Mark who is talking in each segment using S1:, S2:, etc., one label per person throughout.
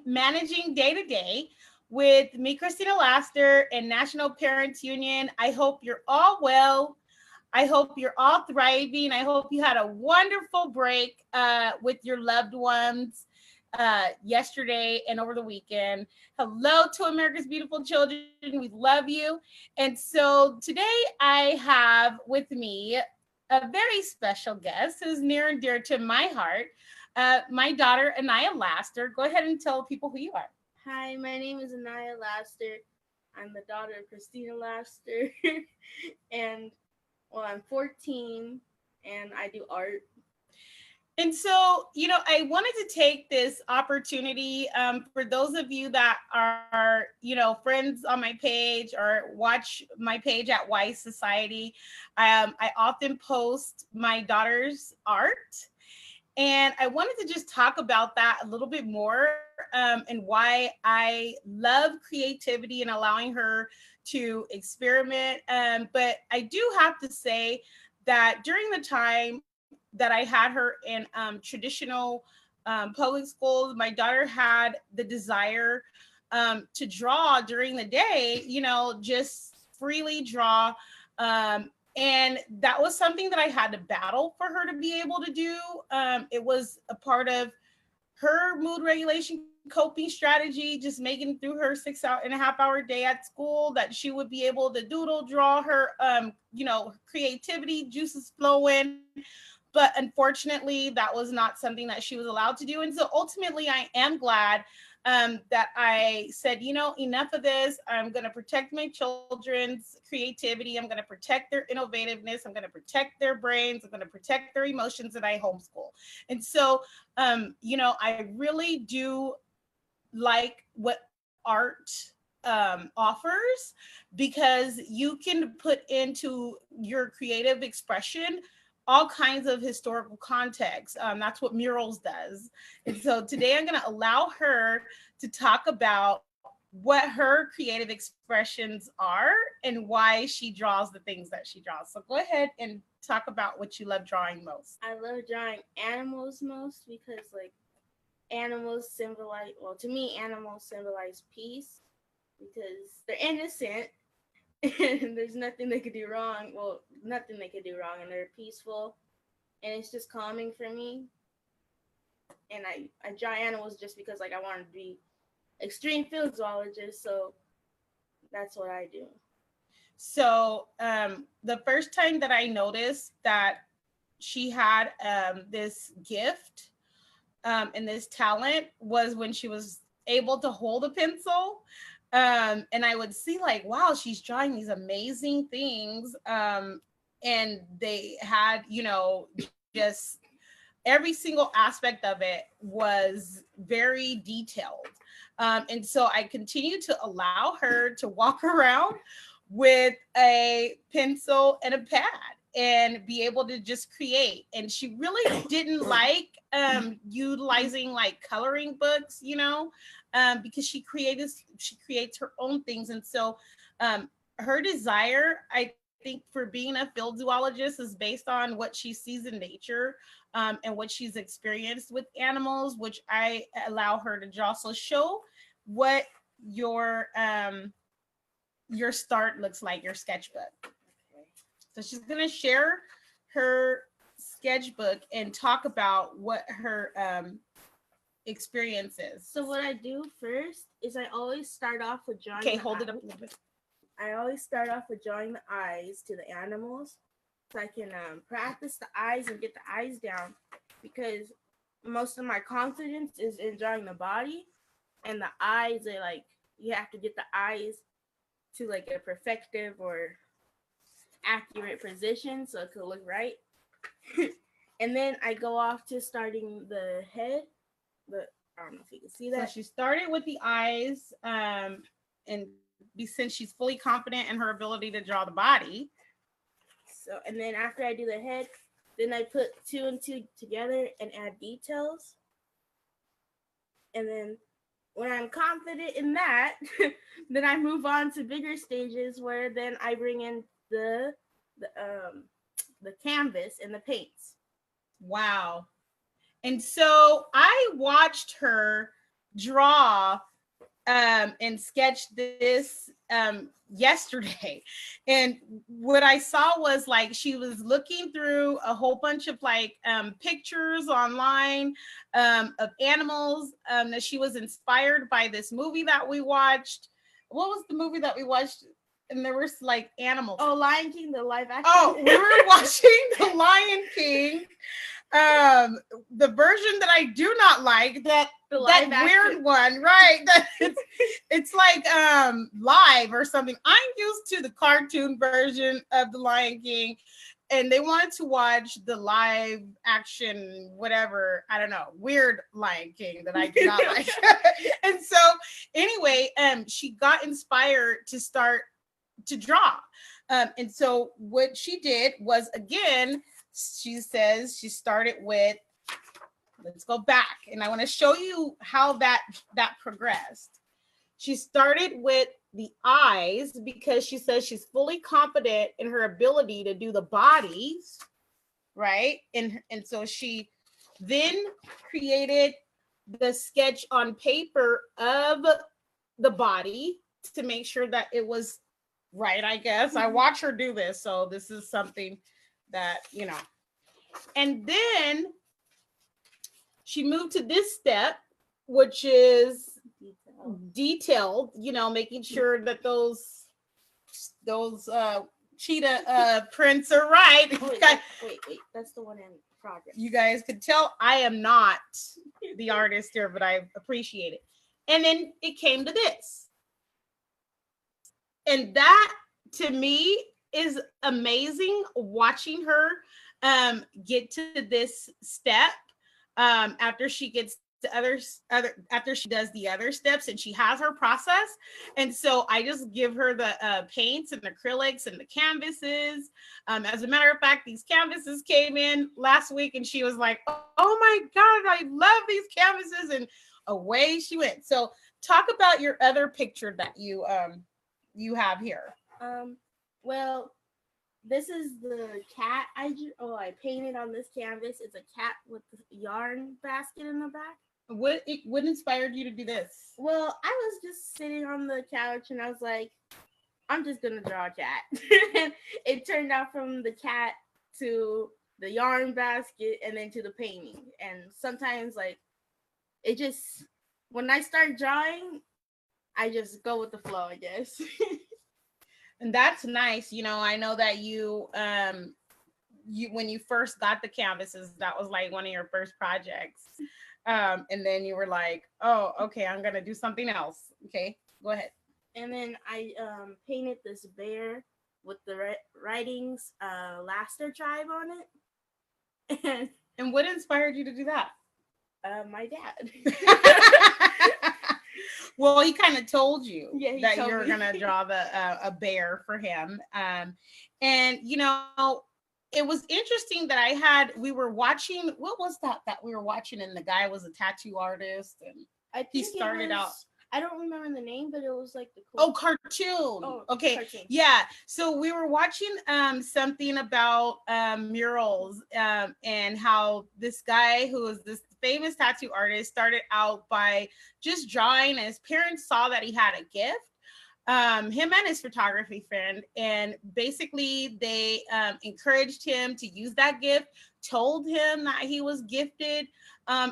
S1: Managing Day to Day with me, Christina Laster, and National Parents Union. I hope you're all well. I hope you're all thriving. I hope you had a wonderful break with your loved ones yesterday and over the weekend. Hello to America's beautiful children. We love you. And so today I have with me a very special guest who's near and dear to my heart, my daughter, Anaya Laster. Go ahead and tell people who you are.
S2: Hi, my name is Anaya Laster. I'm the daughter of Christina Laster. and I'm 14 and I do art.
S1: And so, I wanted to take this opportunity for those of you that are, friends on my page or watch my page at Wise Society. I often post my daughter's art. And I wanted to just talk about that a little bit more and why I love creativity and allowing her to experiment. But I do have to say that during the time that I had her in traditional public schools, my daughter had the desire to draw during the day, just freely draw. And that was something that I had to battle for her to be able to do. It was a part of her mood regulation coping strategy, just making through her 6.5 hour day at school, that she would be able to doodle, draw her, creativity juices flowing. But unfortunately, that was not something that she was allowed to do. And so ultimately, I am glad that I said, enough of this. I'm going to protect my children's creativity. I'm going to protect their innovativeness. I'm going to protect their brains. I'm going to protect their emotions, and I homeschool. And so, I really do like what art offers, because you can put into your creative expression all kinds of historical context. That's what murals does. And so today I'm going to allow her to talk about what her creative expressions are and why she draws the things that she draws. So go ahead and talk about what you love drawing most.
S2: I love drawing animals most because, animals symbolize, to me, animals symbolize peace because they're innocent and there's nothing they could do wrong. Well, nothing they could do wrong, and they're peaceful, and it's just calming for me. And I draw animals just because I wanted to be extreme field zoologist, so that's what I do.
S1: So the first time that I noticed that she had this gift and this talent was when she was able to hold a pencil. And I would see wow, she's drawing these amazing things. And they had, just every single aspect of it was very detailed. And so I continued to allow her to walk around with a pencil and a pad and be able to just create. And she really didn't like utilizing coloring books, because she creates her own things. And so her desire, I think, for being a field zoologist is based on what she sees in nature, and what she's experienced with animals, which I allow her to draw. So show what your start looks like, your sketchbook.
S2: Okay.
S1: So she's going to share her sketchbook and talk about what her experience is.
S2: So what I do first is I always start off with drawing.
S1: Okay, hold it up a little bit.
S2: I always start off with drawing the eyes to the animals, so I can practice the eyes and get the eyes down, because most of my confidence is in drawing the body, and the eyes are you have to get the eyes to a perfective or accurate position so it could look right. And then I go off to starting the head. I don't know if you can see that.
S1: So she started with the eyes, and since she's fully confident in her ability to draw the body.
S2: So, and then after I do the head, then I put two and two together and add details. And then when I'm confident in that, then I move on to bigger stages where then I bring in the canvas and the paints.
S1: Wow. And so I watched her draw and sketch this yesterday. And what I saw was like she was looking through a whole bunch of like pictures online of animals, that she was inspired by this movie that we watched. What was the movie that we watched? And there was like animals.
S2: Oh, Lion King, the live action.
S1: Oh, we were watching The Lion King. The version that I do not like, that weird one, right? That it's like live or something. I'm used to the cartoon version of The Lion King, and they wanted to watch the live action, whatever, I don't know, weird Lion King that I do not like. And so anyway, she got inspired to start to draw. And so what she did was, again, she says she started with, let's go back, and I want to show you how that progressed. She started with the eyes because she says she's fully confident in her ability to do the bodies, right? And so she then created the sketch on paper of the body to make sure that it was right, I guess. I watch her do this, so this is something that, you know. And then she moved to this step, which is detailed, you know, making sure that those cheetah prints are right.
S2: Wait, that's the one in progress.
S1: You guys could tell I am not the artist here, but I appreciate it. And then it came to this. And that, to me, is amazing, watching her get to this step after she gets to after she does the other steps, and she has her process. And so I just give her the paints and acrylics and the canvases. As a matter of fact, these canvases came in last week, and she was like, oh my God, I love these canvases. And away she went. So talk about your other picture that you have here.
S2: Well, this is the cat I painted on this canvas. It's a cat with the yarn basket in the back.
S1: What inspired you to do this?
S2: Well, I was just sitting on the couch and I was like, I'm just gonna draw a cat. And it turned out from the cat to the yarn basket and then to the painting. And sometimes, like, it just, when I start drawing, I just go with the flow, I guess.
S1: And that's nice. You know, I know that you when you first got the canvases, that was like one of your first projects. And then you were like, oh, okay, I'm gonna do something else. Okay, go ahead.
S2: And then I painted this bear with the writings Laster tribe on it.
S1: And what inspired you to do that?
S2: My dad.
S1: Well, he kind of told you that you were gonna draw a bear for him. And you know, it was interesting that we were watching, what was that we were watching, and the guy was a tattoo artist, and
S2: I think
S1: he started out,
S2: I don't remember the name, but it was like the
S1: cartoon. Oh, okay. Cartoon. Yeah. So we were watching something about murals and how this guy, who is this famous tattoo artist, started out by just drawing, and his parents saw that he had a gift. Him and his photography friend, and basically they encouraged him to use that gift, told him that he was gifted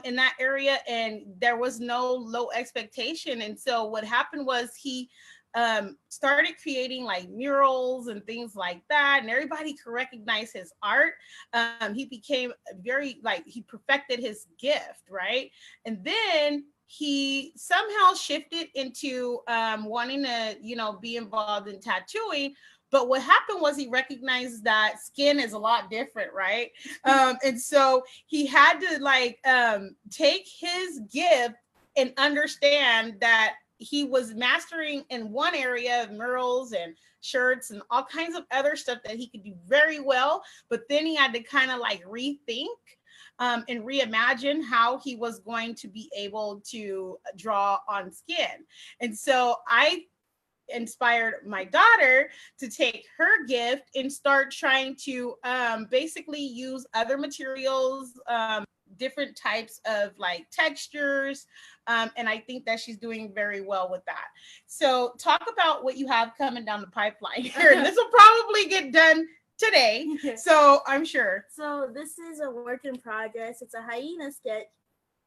S1: in that area, and there was no low expectation. And so what happened was he started creating like murals and things like that, and everybody could recognize his art. He became he perfected his gift, right? And then he somehow shifted into wanting to, you know, be involved in tattooing. But what happened was he recognized that skin is a lot different, right? And so he had to take his gift and understand that he was mastering in one area of murals and shirts and all kinds of other stuff that he could do very well. But then he had to kind of like rethink and reimagine how he was going to be able to draw on skin. And so I inspired my daughter to take her gift and start trying to basically use other materials, different types of like textures. And I think that she's doing very well with that. So talk about what you have coming down the pipeline here. This will probably get done today. So I'm sure.
S2: So this is a work in progress. It's a hyena sketch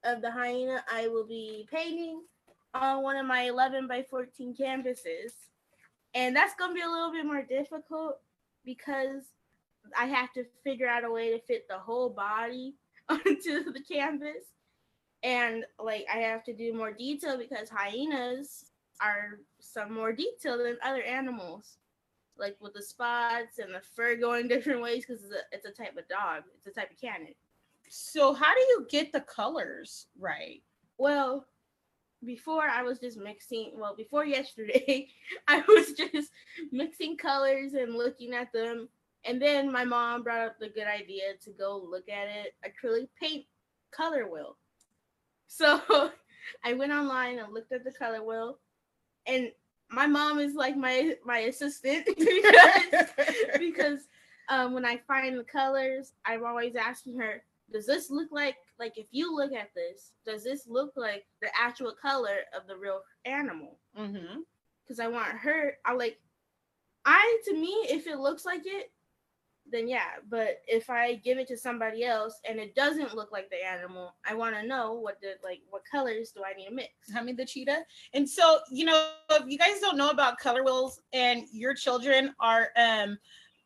S2: of the hyena I will be painting on one of my 11 by 14 canvases. And that's going to be a little bit more difficult because I have to figure out a way to fit the whole body onto the canvas. And like I have to do more detail because hyenas are some more detailed than other animals. Like with the spots and the fur going different ways because it's a type of dog. It's a type of canid.
S1: So how do you get the colors right?
S2: Well, before I was just mixing, well, before yesterday, I was just mixing colors and looking at them. And then my mom brought up the good idea to go look at it, acrylic paint color wheel. So I went online and looked at the color wheel, and my mom is like my assistant because when I find the colors, I'm always asking her, does this look like if you look at this, does this look like the actual color of the real animal? Because I want her, to me, if it looks like it, then yeah. But if I give it to somebody else and it doesn't look like the animal, I want to know what colors do I need to mix?
S1: I mean, the cheetah. And so, if you guys don't know about color wheels and your children are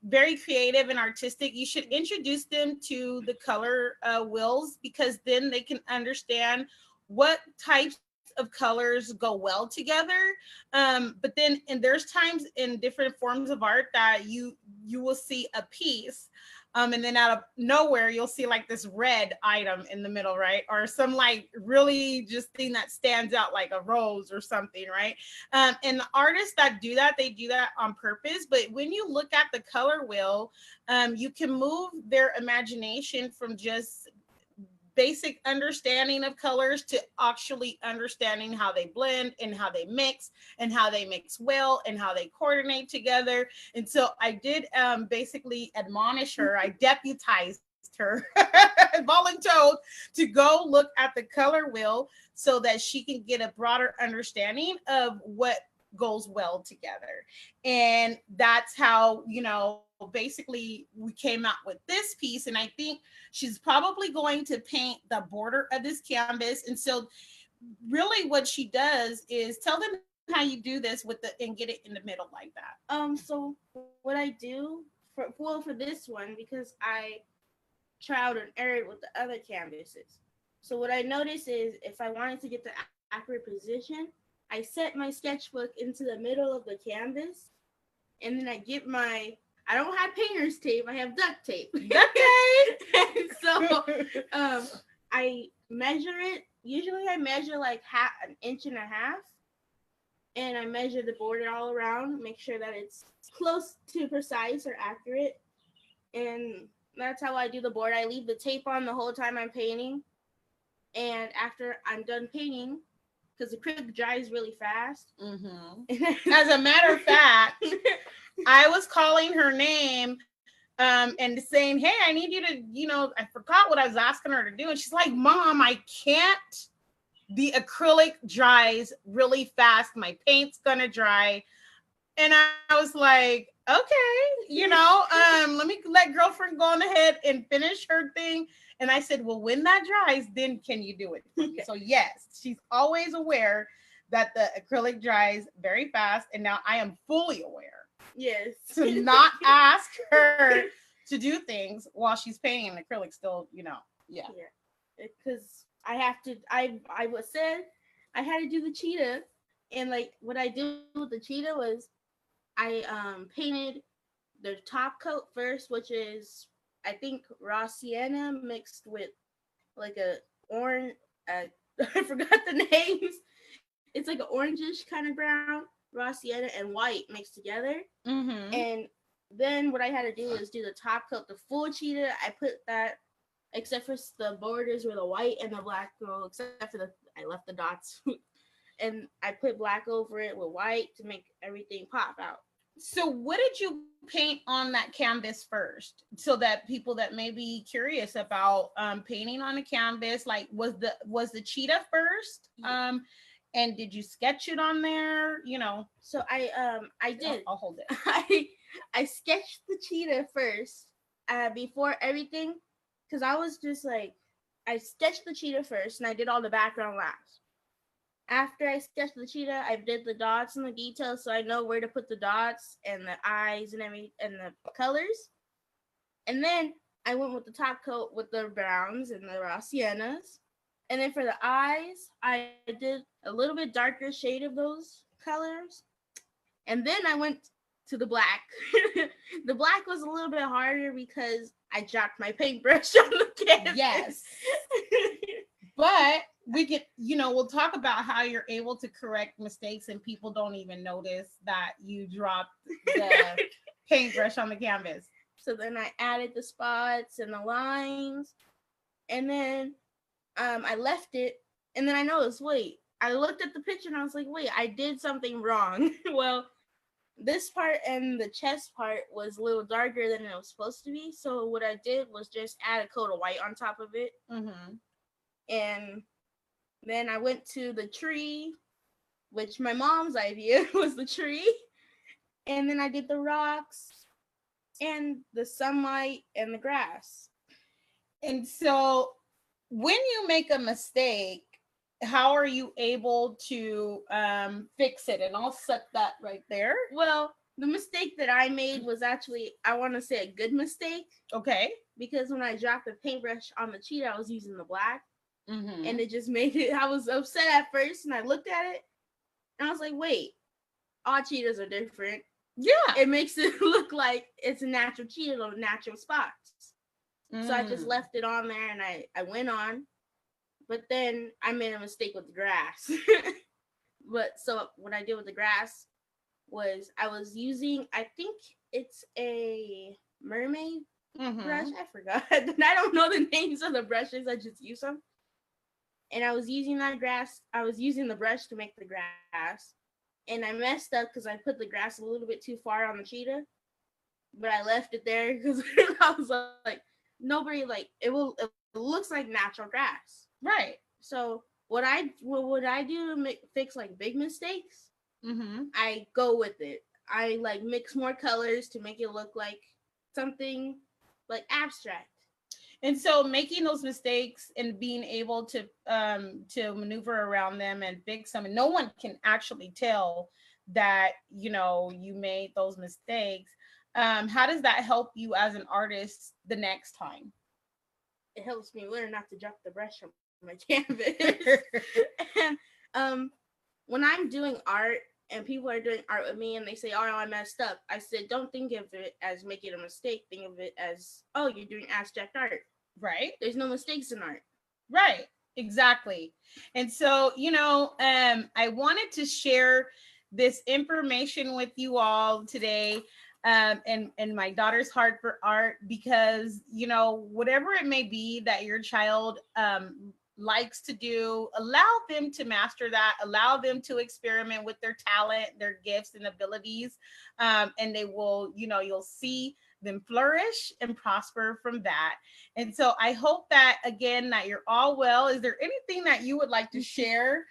S1: very creative and artistic, you should introduce them to the color wheels, because then they can understand what types of colors go well together. But then, and there's times in different forms of art that you will see a piece, and then out of nowhere you'll see like this red item in the middle, right? Or some like really just thing that stands out, like a rose or something, right? And the artists that do that, they do that on purpose. But when you look at the color wheel, you can move their imagination from just basic understanding of colors to actually understanding how they blend and how they mix well and how they coordinate together. And so I did basically admonish her. I deputized her, voluntold, to go look at the color wheel so that she can get a broader understanding of what goes well together. And that's how, basically we came out with this piece. And I think she's probably going to paint the border of this canvas. And so really what she does is tell them how you do this and get it in the middle like that.
S2: So what I do for this one, because I trialed and errored with the other canvases. So what I noticed is if I wanted to get the accurate position, I set my sketchbook into the middle of the canvas, and then I don't have painter's tape, I have duct tape.
S1: Okay.
S2: So I measure it. Usually I measure like an inch and a half, and I measure the border all around, make sure that it's close to precise or accurate. And that's how I do the board. I leave the tape on the whole time I'm painting. And after I'm done painting, because the acrylic dries really fast.
S1: As a matter of fact, I was calling her name and saying, hey, I need you to, I forgot what I was asking her to do. And she's like, Mom, I can't. The acrylic dries really fast. My paint's going to dry. And I was like, okay, let me let girlfriend go on ahead and finish her thing. And I said, well, when that dries, then can you do it? So yes, she's always aware that the acrylic dries very fast. And now I am fully aware.
S2: Yes.
S1: To not ask her to do things while she's painting an acrylic still, Yeah.
S2: Because I have to, I was said I had to do the cheetah. And like what I did with the cheetah was I painted the top coat first, which is I think raw sienna mixed with like a orange. I forgot the names. It's like an orangish kind of brown, raw sienna, and white mixed together. And then what I had to do was do the top coat, the full cheetah. I put that, except for the borders where the white and the black go, except for I left the dots. And I put black over it with white to make everything pop out.
S1: So what did you paint on that canvas first, so that people that may be curious about painting on a canvas, like was the cheetah first, and did you sketch it on there,
S2: So I did.
S1: I'll hold it.
S2: I sketched the cheetah first, before everything, because I was just like, I sketched the cheetah first, and I did all the background last. After I sketched the cheetah, I did the dots and the details, so I know where to put the dots and the eyes and the colors. And then I went with the top coat with the browns and the raw siennas. And then for the eyes, I did a little bit darker shade of those colors. And then I went to the black. The black was a little bit harder because I dropped my paintbrush on the canvas.
S1: Yes. But we'll talk about how you're able to correct mistakes and people don't even notice that you dropped the paintbrush on the canvas.
S2: So then I added the spots and the lines, and then I left it, and then I noticed, wait, I looked at the picture and I was like, wait, I did something wrong. Well, this part and the chest part was a little darker than it was supposed to be. So what I did was just add a coat of white on top of it. And then I went to the tree, which my mom's idea was the tree. And then I did the rocks and the sunlight and the grass.
S1: And so when you make a mistake, how are you able to fix it? And I'll set that right there.
S2: Well, the mistake that I made was actually, I want to say, a good mistake.
S1: Okay.
S2: Because when I dropped the paintbrush on the cheetah, I was using the black. And it just made it, I was upset at first, and I looked at it, and I was like, wait, all cheetahs are different.
S1: Yeah.
S2: It makes it look like it's a natural cheetah with natural spots. So I just left it on there, and I went on. But then I made a mistake with the grass. But so what I did with the grass was I was using, I think it's a mermaid brush. I forgot. I don't know the names of the brushes. I just use them. And I was using that grass. I was using the brush to make the grass. And I messed up because I put the grass a little bit too far on the cheetah. But I left it there because I was like, nobody, like, it looks like natural grass.
S1: Right.
S2: So what would I do to fix like big mistakes? I go with it. I like mix more colors to make it look like something like abstract.
S1: And so making those mistakes and being able to maneuver around them and fix them, and no one can actually tell that you made those mistakes. How does that help you as an artist the next time?
S2: It helps me learn not to drop the brush on my canvas. And when I'm doing art and people are doing art with me and they say, oh, I messed up, I said, don't think of it as making a mistake. Think of it as, oh, you're doing abstract art.
S1: Right.
S2: There's no mistakes in art.
S1: Right. Exactly. And so, I wanted to share this information with you all today. And my daughter's heart for art, because whatever it may be that your child likes to do, allow them to master that, allow them to experiment with their talent, their gifts and abilities, and they will, you'll see them flourish and prosper from that. And so I hope that, again, that you're all well. Is there anything that you would like to share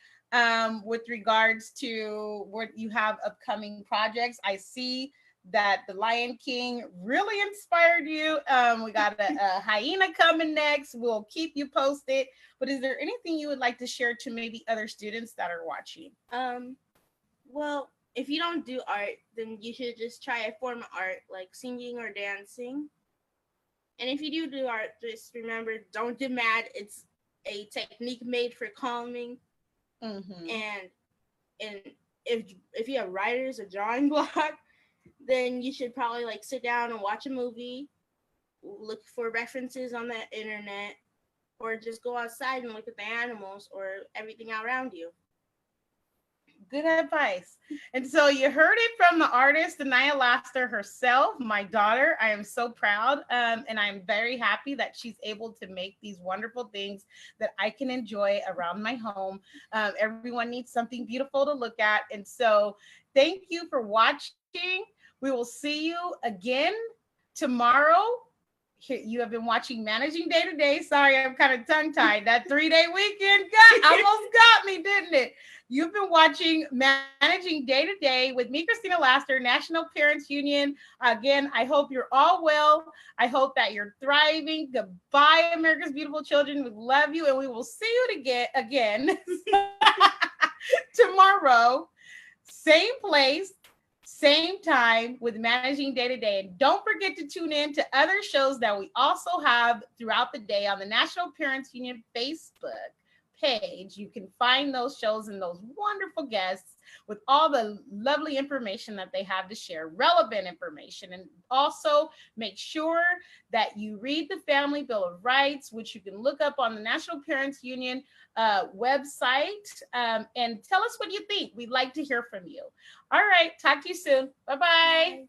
S1: with regards to what you have upcoming projects? I see that the Lion King really inspired you. We got a hyena coming next. We'll keep you posted. But is there anything you would like to share to maybe other students that are watching?
S2: Well, if you don't do art, then you should just try a form of art like singing or dancing. And if you do art, just remember, don't get mad. It's a technique made for calming. And if you have writers or drawing block, then you should probably like sit down and watch a movie, look for references on the internet, or just go outside and look at the animals or everything around you.
S1: Good advice. And so you heard it from the artist, Anaya Laster herself, my daughter. I am so proud, and I'm very happy that she's able to make these wonderful things that I can enjoy around my home. Everyone needs something beautiful to look at. And so thank you for watching. We will see you again tomorrow. Here, you have been watching Managing Day to Day. Sorry, I'm kind of tongue tied. That 3-day weekend almost got me, didn't it? You've been watching Managing Day to Day with me, Christina Laster, National Parents Union. Again, I hope you're all well. I hope that you're thriving. Goodbye, America's beautiful children. We love you, and we will see you again tomorrow. Same place, same time with Managing Day to Day. And don't forget to tune in to other shows that we also have throughout the day on the National Parents Union Facebook page. You can find those shows and those wonderful guests with all the lovely information that they have to share, relevant information. And also make sure that you read the Family Bill of Rights, which you can look up on the National Parents Union website, and tell us what you think. We'd like to hear from you. All right. Talk to you soon. Bye-bye. Bye.